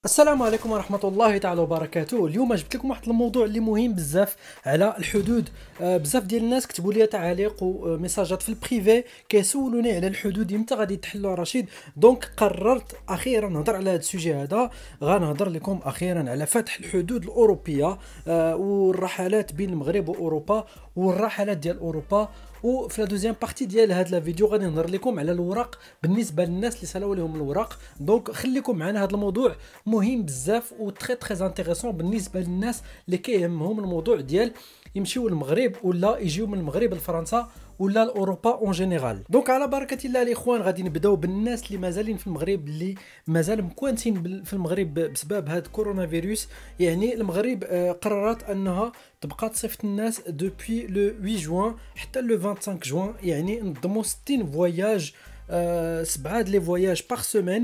السلام عليكم ورحمة الله تعالى وبركاته. اليوم جبت لكم واحد الموضوع اللي مهم بزاف على الحدود. بزاف ديال الناس كتبوا لي تعاليق وميساجات في البريفي كيسولوني على الحدود امتى غادي يتحلوا رشيد. دونك قررت اخيرا نهضر على هذا السوجي هذا. غنهضر لكم اخيرا على فتح الحدود الاوروبيه والرحلات بين المغرب واوروبا والرحلات ديال اوروبا. وفي لا دوزيام بارتي ديال هاد لا فيديو غادي نهضر لكم على الوراق بالنسبه للناس اللي سالاو لهم الوراق. دونك خليكم معنا، هذا الموضوع مهم بزاف و تري انتريسون بالنسبه للناس اللي كيهمهم الموضوع ديال يمشيو للمغرب ولا يجيو من المغرب لفرنسا ولا لاوروبا اون جينيرال. دونك على بركه الله الاخوان غادي نبداو بالناس اللي مازالين في المغرب، اللي مازال مكوانتين في المغرب بسبب هذا كورونا فيروس. يعني المغرب قررت انها تبقى تصيفط الناس دوبي لو 8 جوان حتى لو 25 جوان، يعني نظموا 60 فواياج، 7 لي فواياج باغ سيمين.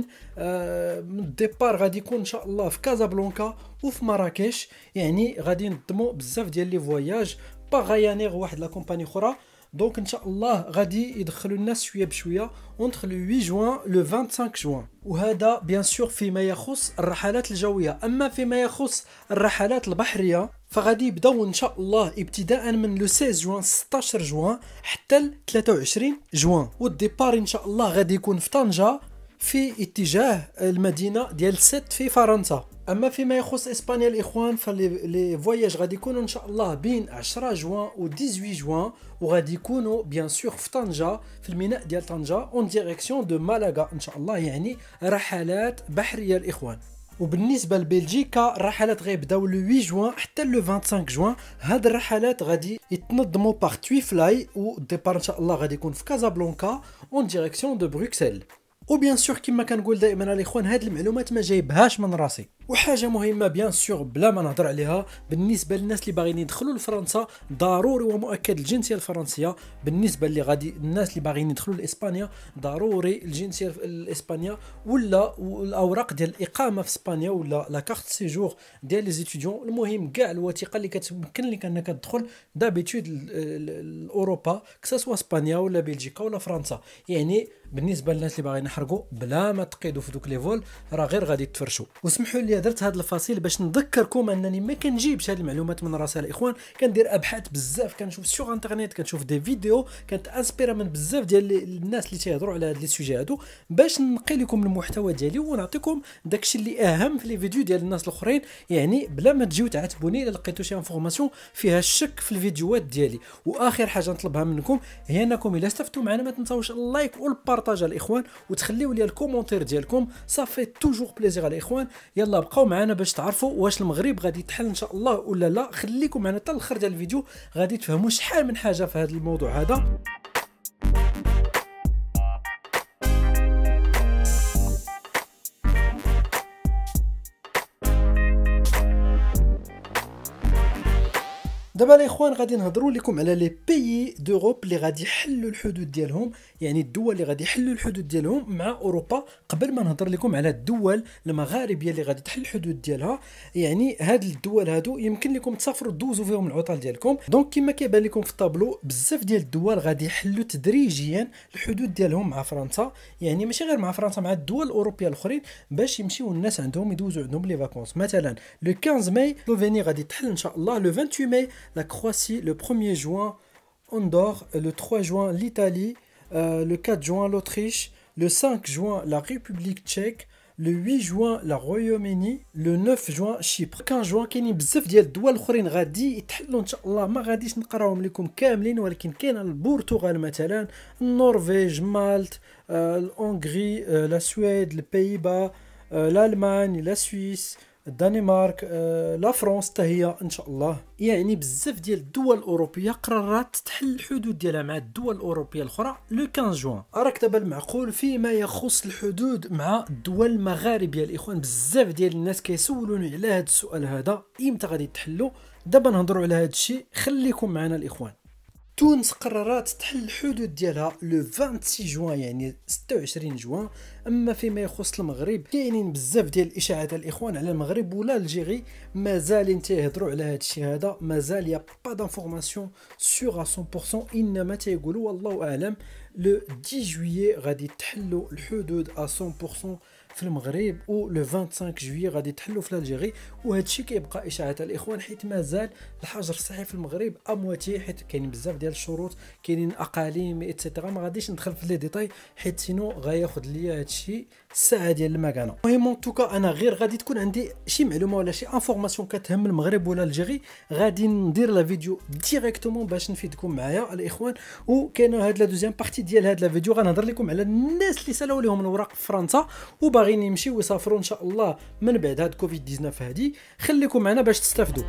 من الديبار غادي يكون ان شاء الله في كازابلانكا وفي مراكش، يعني غادي نظموا بزاف ديال لي فواياج باغ غيانيغ واحد لا كومباني اخرى. دونك ان شاء الله غادي يدخلوا الناس شويه بشويه اونتر لو 8 جوان لو 25 جوان. وهذا بيان سور فيما يخص الرحلات الجويه. اما فيما يخص الرحلات البحريه فغادي يبداو ان شاء الله ابتداء من لو 16 جوان 16 جوان حتى ل 23 جوان. والديبار ان شاء الله غادي يكون في طنجة في اتجاه المدينه ديال سيت في فرنسا. اما فيما يخص اسبانيا الاخوان فلي فواياج غادي يكونوا ان شاء الله بين 10 جوان و 18 جوان، وغادي يكونوا بيان سور في طنجة في الميناء ديال طنجة اون ديريكسيون دو مالاغا ان شاء الله، يعني رحلات بحريه الاخوان. وبالنسبه لبلجيكا الرحلات غيبداو لو 8 جوان حتى لو 25 جوان. هاد الرحلات غادي يتنظموا باغ توي فلاي، والديبار ان شاء الله غادي يكون في كازابلانكا اون ديريكسيون دو بروكسل. وبيان سور كما كنقول دائما الاخوان هاد المعلومات ما جايبهاش من راسي. وحاجه مهمه بيان سور بلا ما نهضر عليها بالنسبه للناس اللي باغيين يدخلوا لفرنسا، ضروري ومؤكد الجنسيه الفرنسيه. بالنسبه اللي غادي الناس اللي باغيين يدخلوا لاسبانيا ضروري الجنسيه الاسبانيه ولا الاوراق ديال الاقامه في اسبانيا ولا لا كارت سيجور ديال لي ستوديون. المهم كاع الوثيقه اللي كتمكن لك انك تدخل دابيتود لاوروبا كسوا اسبانيا ولا بلجيكا ولا فرنسا. يعني بالنسبه للناس اللي باغيين يحرقوا بلا ما تقيدوا في دوك لي فول راه غير غادي تفرشوا. وسمحوا لي درت هذا الفصيل باش نذكركم انني ما كنجيبش هذه المعلومات من راسي الاخوان، كندير ابحاث بزاف، كنشوف سوغ انترنيت، كنشوف دي فيديو، كانت انسبيرا من بزاف ديال الناس اللي تيهضروا على هاد لي سوجي هادو باش نقي لكم المحتوى ديالي ونعطيكم داكشي اللي اهم في لي فيديو ديال الناس الاخرين، يعني بلا ما تجيو تعاتبوني الا لقيتو شي انفورماسيون فيها الشك في الفيديوهات ديالي. واخر حاجه نطلبها منكم هي انكم الا استفدتوا معنا ما تنساوش اللايك والبارطاج الاخوان، وتخليوا لي الكومونتير ديالكم، صافي توجور بليزير الاخوان. يلا بقاو معنا باش تعرفوا واش المغرب غادي يتحل ان شاء الله ولا لا. خليكم معنا حتى الاخر ديال الفيديو غادي تفهموا شحال من حاجه في هذا الموضوع هذا. دابا الاخوان غادي نهضروا لكم على لي بيي دوروب اللي غادي يحلوا الحدود ديالهم، يعني الدول اللي غادي يحلوا الحدود ديالهم مع اوروبا. قبل ما نهضر لكم على الدول المغاربيه اللي غادي تحل الحدود ديالها، يعني هاد الدول هادو يمكن لكم تسافروا دوزوا فيهم العطل ديالكم. دونك كما كيبان لكم في الطابلو بزاف ديال الدول غادي يحلوا تدريجيا الحدود ديالهم مع فرنسا، يعني ماشي غير مع فرنسا، مع الدول الاوروبيه الاخرين باش يمشيو الناس عندهم يدوزوا عندهم لي فاكونس. مثلا لو 15 ماي سلوفيني غادي تحل ان شاء الله، لو 28 ماي la Croatie, le 1er juin Andorre, le 3 juin l'Italie, le 4 juin l'Autriche, le 5 juin la République tchèque, le 8 juin la Royaume-Uni, le 9 juin Chypre. 15 juin كاينين بزاف ديال الدول الاخرين غادي يتحلوا ان شاء الله، ما غاديش نقراهم لكم كاملين، ولكن كاين البرتغال مثلا، النرويج، مالط، الهنغري، لا سويد، البيبا، الالمان، لا سويس، الدنمارك، لا فرنسا حتى هي ان شاء الله. يعني بزاف ديال الدول الاوروبيه قررت تحل الحدود ديالها مع الدول الاوروبيه الاخرى لو 15 جوان. راك دابا المعقول فيما يخص الحدود مع الدول المغاربيه الاخوان بزاف ديال الناس كيسولوني على هذا السؤال هذا، امتى غادي تحلوا؟ دابا نهضروا على هذا الشيء، خليكم معنا الاخوان. تونس قررت تحل الحدود ديالها لو 26 جوان، يعني 26 جوان. اما فيما يخص المغرب كاينين بزاف ديال الاشاعات الاخوان على المغرب ولا الجيري، مازال تيهضروا على هذا الشيء هذا، مازال يا با دانفورماسيون سور 100%، انما تيقولوا والله اعلم لو 10 جويي غادي تحلوا الحدود 100% في المغرب، و لو 25 جويي غادي تحلوا في الجيري. وهذا الشيء كيبقى اشاعات الاخوان، حيت مازال الحجر الصحي في المغرب امواتي، حيت كاينين بزاف ديال الشروط، كاينين اقاليم ايتترا. ما غاديش ندخل في لي ديتاي حيت سينو غياخذ ليا هذا الشيء الساعه ديال المكانه. المهم توكا انا غير غادي تكون عندي شي معلومه ولا شي انفورماسيون كتهم المغرب ولا الجيري، غادي ندير لا فيديو ديريكتومون باش نفيدكم معايا الاخوان. وكاينه هاد لا دوزيام بارتي ديال هاد لا فيديو غنهضر لكم على الناس اللي سالاو لهم الوراق في فرنسا وباغيين يمشيو ويسافروا ان شاء الله من بعد هاد كوفيد 19 هادي. خليكم معنا باش تستافدوا.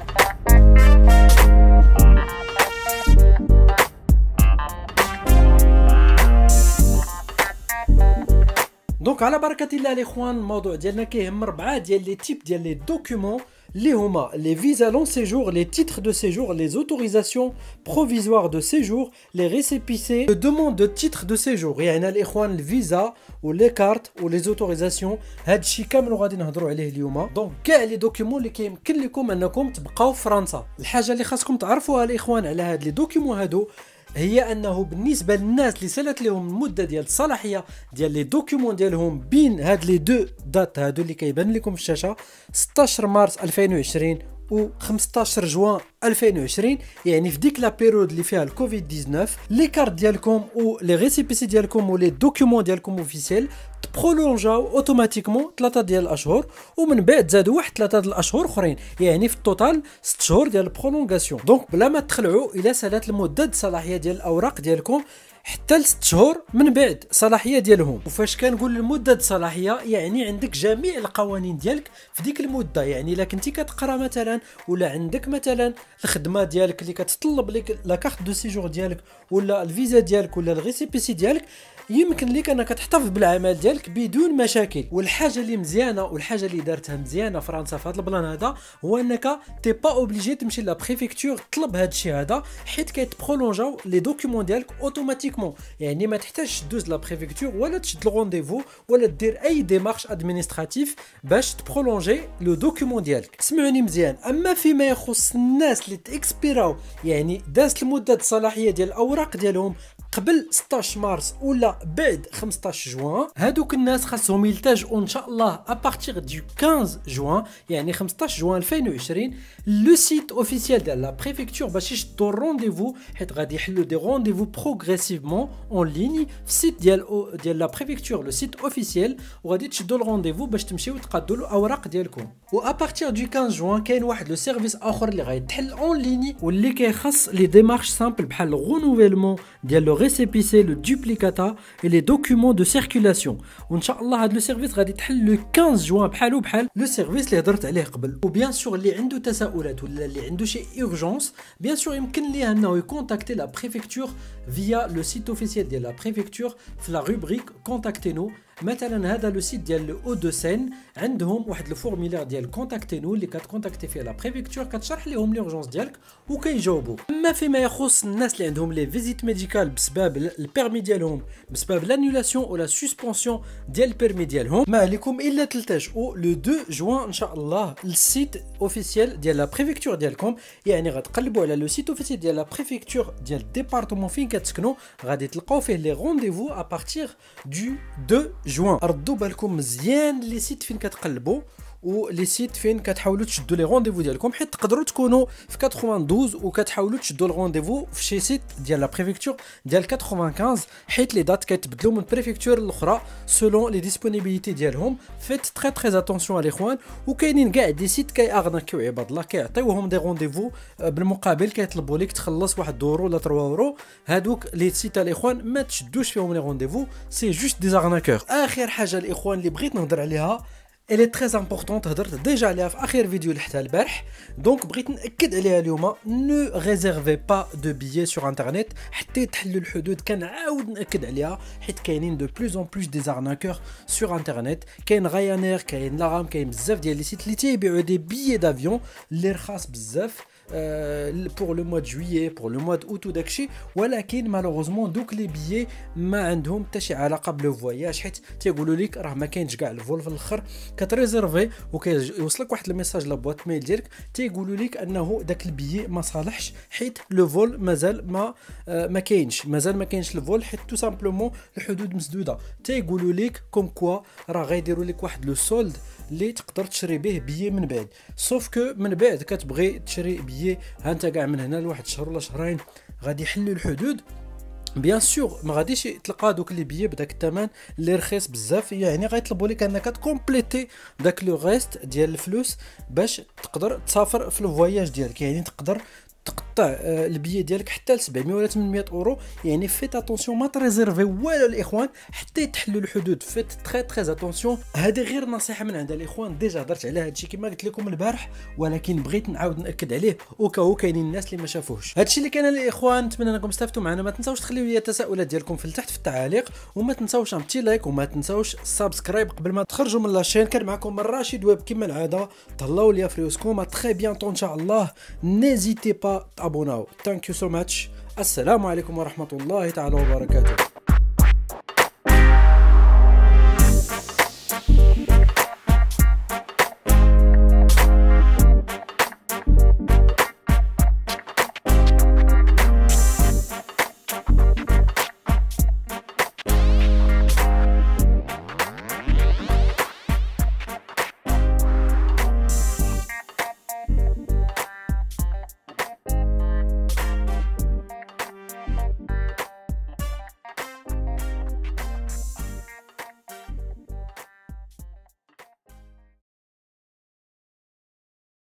دونك على بركه الله الاخوان، الموضوع ديالنا كيهم 4 ديال لي تيب ديال لي دوكيومون اللي هما لي فيزا لون سيجور، لي تيتر دو سيجور، لي اوتوريزاسيون بروفيزوار دو سيجور، لي ريسيبيسي دو دوموند دو تيتر دو سيجور. يعني الاخوان الفيزا ولي كارت ولي اوتوريزاسيون هادشي كامل غادي نهضروا عليه اليوم. دونك كاع لي دوكيومون اللي كيمكن لكم انكم تبقاو في فرنسا. الحاجه اللي خاصكم تعرفوها الاخوان على هاد لي دوكيومون هادو هي انه بالنسبه للناس اللي سالت لهم المده ديال الصلاحيه ديال لي دوكيومون ديالهم بين هاد لي دو دات هادو اللي كيبان لكم في الشاشه 16 مارس 2020 و 15 جوان 2020، يعني في ديك لا بيريود اللي فيها الكوفيد 19 لي كارت ديالكم و لي ريسيبيسي ديالكم و لي دوكيومون ديالكم اوفيسيال تبرولونجاو اوتوماتيكمون 3 ديال الاشهر، ومن بعد زادوا واحد 3 ديال الاشهر اخرين، يعني في التوتال 6 شهور ديال البرولونغاسيون. دونك بلا ما تخلعوا الى سالات المده الصلاحيه ديال الاوراق ديالكم حتى ل 6 شهور من بعد صلاحيه ديالهم. وفاش كنقول المده الصلاحيه يعني عندك جميع القوانين ديالك في ديك المده. يعني الا كنتي كتقرا مثلا ولا عندك مثلا الخدمه ديالك اللي كتطلب لك لا كارت دو سيجور ديالك ولا الفيزا ديالك ولا الريسيبيسي ديالك، يمكن لك انك تحتفظ بالعمل ديالك بدون مشاكل. والحاجه اللي مزيانه والحاجه اللي دارتها مزيانه فرنسا في هذا البلان هذا هو انك تي با اوبليجي تمشي لا بريفكتور تطلب هذا الشيء هذا، حيت كيتبرولونجاو لي دوكيومون ديالك اوتوماتيكمون. يعني ما تحتاجش تدوز لا بريفكتور ولا تشد الرونديفو ولا دير اي ديمارش ادمينستراتيف باش تبرولونجي لو دوكيومون ديالك. سمعوني مزيان، اما فيما يخص الناس اللي تاكسبيراو يعني دازت المده الصلاحيه ديال الاوراق ديالهم قبل 16 مارس ولا بعد 15 جوان، هادوك الناس خاصهم يلتجئوا ان شاء الله ابارتيغ دو 15 جوان يعني 15 جوان 2020 لو سيت اوفيسيال ديال لا بريفكتور باش يشدوا الرونديفو، حيت غادي يحلوا دي رونديفو بروغريسيفمون اون ليني في السيت ديال لا بريفكتور لو سيت اوفيسيال، وغادي تشدوا الرونديفو باش تمشيو تقادوا الاوراق ديالكم. و ابارتيغ دو 15 جوان كاين واحد لو سيرفيس اخر اللي غيتحل اون ليني واللي كيخص لي ديمارش سامبل بحال الغونوفيلمون ديال لو ريسيبيسي لو دوبليكاتا et les documents de circulation. وان شاء الله هذا لو سيرفيس غادي تحل لو 15 جوان بحالو بحال لو سيرفيس اللي هضرت عليه قبل. وبيان سور اللي عنده تساؤلات ولا اللي عنده شي اورجونس بيان سور يمكن ليه انه يكونتاكتي لا بريفكتور فيا لو سيت اوفيسيال ديال لا بريفكتور في لا روبريك كونتاكتينو. مثلا هذا لو سيت ديال لو او دو سين عندهم واحد الفورميلير ديال كونتاكتينو اللي كتكونتاكتي فيه لا بريفكتور، كتشرح لهم لورجونس ديالك وكيجاوبوك. اما فيما يخص الناس اللي عندهم لي فيزيت ميديكال بسبب البيرمي ديالهم بسبب لانيولاسيون ولا سسبونسيون ديال البيرمي ديالهم، ما عليكم الا تلتجئوا لو 2 جوان ان شاء الله للسيت اوفيسيال ديال لا بريفكتور ديالكم. يعني غتقلبوا على لو سيت اوفيسيال ديال لا بريفكتور ديال الديبارتمون فين كتسكنوا، غادي تلقاو فيه لي رونديفو ابارتيغ دو 2 جوان. ردوا بالكم مزيان لي سيت فين كتقلبوا ولي سيت فين كتحاولوا تشدوا لي رونديفو ديالكم، حيت تقدروا تكونوا في 92 وكتحاولوا تشدوا الرونديفو في شي سيت ديال لا بريفكتور ديال 95، حيت لي دات كيتبدلوا من بريفكتور للاخرى سولون لي ديسپونيبيليتي ديالهم. فيت تري اتونسيون عليكم. وكاينين كاع دي سيت كيأغناكيو عباد الله، كيعطيوهم دي رونديفو بالمقابل كيطلبوا لك تخلص واحد 2 اورو ولا 3 اورو. هادوك لي سيت الاخوان ما تشدوش فيهم لي رونديفو، سي جوست دي زارناكور. اخر حاجه الاخوان اللي بغيت نهضر عليها Elle est très importante، هضرت ديجا عليها في اخر فيديو اللي حتى البارح، دونك بغيت ناكد عليها اليوم. نو ريزيرفي با دو بيي سور انترنت حتى تحلوا الحدود. كنعاود ناكد عليها حيت كاينين دو بلوز اون بلوس دي زارناكور سور انترنت. كاين غايانير، كاين لارام، كاين بزاف ديال لي سيت اللي تيبيعوا دي بيي دافيون اللي رخاص بزاف بور لو موا دو جويي بور لو موا دو اوت وداكشي، ولكن مالوغوزمون دوك لي بيي ما عندهم حتى شي علاقه بلو فواياج، حيت تيقولوا لك راه ما كاينش كاع الفول في الاخر. كتريزيرفي وكيوصلك واحد الميساج لابواط ميل ديالك تيقولوا لك انه داك البيي ما صالحش، حيت لو فول مازال ما كاينش، مازال ما كاينش الفول، حيت تو سامبلومون الحدود مسدوده. تيقولوا لك كوم كوا راه غيديروا لك واحد لو سولد اللي تقدر تشري به بيي من بعد. سوف كو من بعد كتبغي تشري بيي ها انت كاع من هنا لواحد شهر ولا شهرين غادي يحلوا الحدود، بيان سور ما غاديش تلقى دوك لي بيي بداك الثمن اللي رخيص بزاف، يعني غيطلبوا لك انك تكومبليتي داك لو ريست ديال الفلوس باش تقدر تسافر في الفواياج ديالك. يعني تقدر تقطع البيي ديالك حتى ل 700 ولا 800 اورو. يعني فيت اتونسيون ما تريزيرفي والو الاخوان حتى يتحلوا الحدود، فيت تري تري اتونسيون. هذه غير نصيحه من عند الاخوان، ديجا هضرت على هادشي كما قلت لكم البارح، ولكن بغيت نعاود ناكد عليه وكاو كاينين الناس اللي ما شافوهش. هادشي اللي كان الاخوان، نتمنى انكم استفدتوا معنا. ما تنساوش تخليو لي التساؤلات ديالكم في التحت في التعاليق، وما تنساوش عملتي لايك، وما تنساوش سبسكرايب قبل ما تخرجوا من لاشين. كان معكم راشد ويب كما العاده، تهلاو ليا في ريوسكم تري بيانتو ان شاء الله. نيزيتي با تابوناو. ثانك يو سو ماتش. السلام عليكم ورحمه الله تعالى وبركاته.